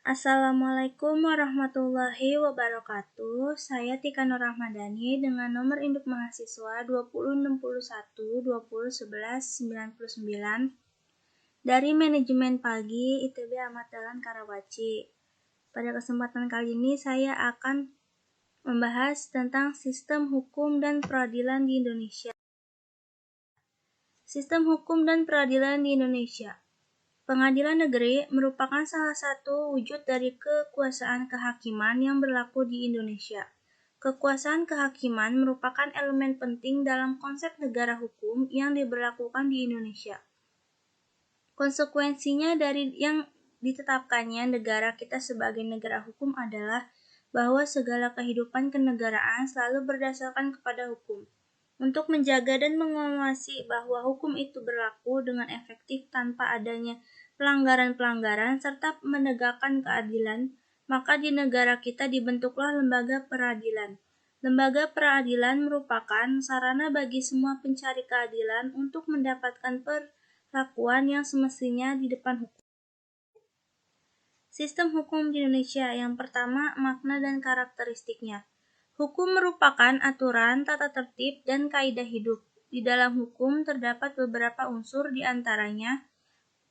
Assalamualaikum warahmatullahi wabarakatuh. Saya Tika Nur Rahmadani dengan nomor induk mahasiswa 2061201199 dari Manajemen Pagi ITB Ahmad Dahlan Karawaci. Pada kesempatan kali ini saya akan membahas tentang sistem hukum dan peradilan di Indonesia. Sistem hukum dan peradilan di Indonesia. Pengadilan negeri merupakan salah satu wujud dari kekuasaan kehakiman yang berlaku di Indonesia. Kekuasaan kehakiman merupakan elemen penting dalam konsep negara hukum yang diberlakukan di Indonesia. Konsekuensinya dari yang ditetapkannya negara kita sebagai negara hukum adalah bahwa segala kehidupan kenegaraan selalu berdasarkan kepada hukum. Untuk menjaga dan mengawasi bahwa hukum itu berlaku dengan efektif tanpa adanya pelanggaran-pelanggaran serta menegakkan keadilan, maka di negara kita dibentuklah lembaga peradilan. Lembaga peradilan merupakan sarana bagi semua pencari keadilan untuk mendapatkan perlakuan yang semestinya di depan hukum. Sistem hukum di Indonesia. Yang pertama, makna dan karakteristiknya. Hukum merupakan aturan, tata tertib, dan kaidah hidup. Di dalam hukum terdapat beberapa unsur di antaranya.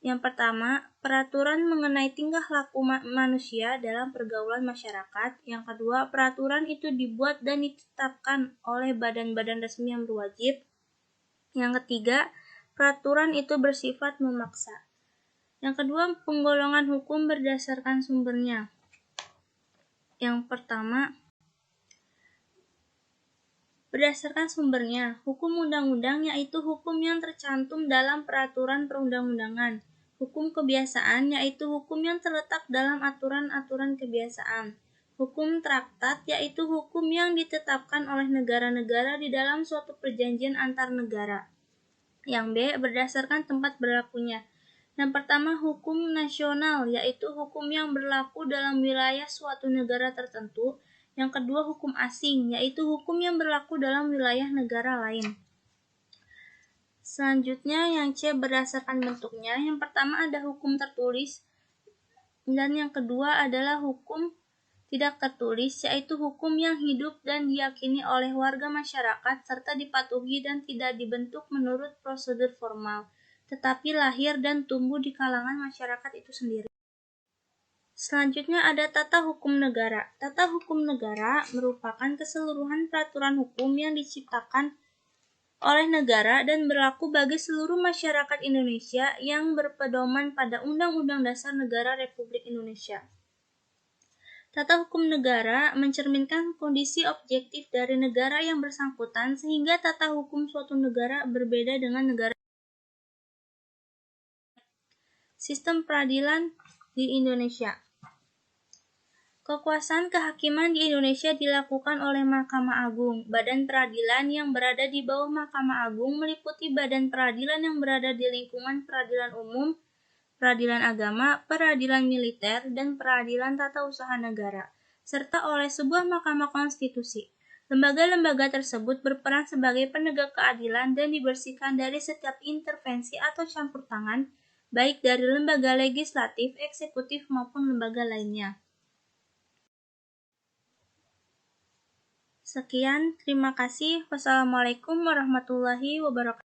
Yang pertama, peraturan mengenai tingkah laku manusia dalam pergaulan masyarakat. Yang kedua, peraturan itu dibuat dan ditetapkan oleh badan-badan resmi yang berwajib. Yang ketiga, peraturan itu bersifat memaksa. Yang kedua, penggolongan hukum berdasarkan sumbernya. Yang pertama, berdasarkan sumbernya, hukum undang-undang yaitu hukum yang tercantum dalam peraturan perundang-undangan. Hukum kebiasaan yaitu hukum yang terletak dalam aturan-aturan kebiasaan. Hukum traktat yaitu hukum yang ditetapkan oleh negara-negara di dalam suatu perjanjian antar negara. Yang B, berdasarkan tempat berlakunya. Yang pertama, hukum nasional yaitu hukum yang berlaku dalam wilayah suatu negara tertentu. Yang kedua, hukum asing, yaitu hukum yang berlaku dalam wilayah negara lain. Selanjutnya, yang C, berdasarkan bentuknya. Yang pertama ada hukum tertulis, dan yang kedua adalah hukum tidak tertulis, yaitu hukum yang hidup dan diyakini oleh warga masyarakat, serta dipatuhi dan tidak dibentuk menurut prosedur formal, tetapi lahir dan tumbuh di kalangan masyarakat itu sendiri. Selanjutnya ada tata hukum negara. Tata hukum negara merupakan keseluruhan peraturan hukum yang diciptakan oleh negara dan berlaku bagi seluruh masyarakat Indonesia yang berpedoman pada Undang-Undang Dasar Negara Republik Indonesia. Tata hukum negara mencerminkan kondisi objektif dari negara yang bersangkutan sehingga tata hukum suatu negara berbeda dengan negara. Sistem peradilan di Indonesia. Kekuasaan kehakiman di Indonesia dilakukan oleh Mahkamah Agung. Badan peradilan yang berada di bawah Mahkamah Agung meliputi badan peradilan yang berada di lingkungan peradilan umum, peradilan agama, peradilan militer, dan peradilan tata usaha negara, serta oleh sebuah Mahkamah Konstitusi. Lembaga-lembaga tersebut berperan sebagai penegak keadilan dan dibersihkan dari setiap intervensi atau campur tangan, baik dari lembaga legislatif, eksekutif, maupun lembaga lainnya. Sekian, terima kasih. Wassalamualaikum warahmatullahi wabarakatuh.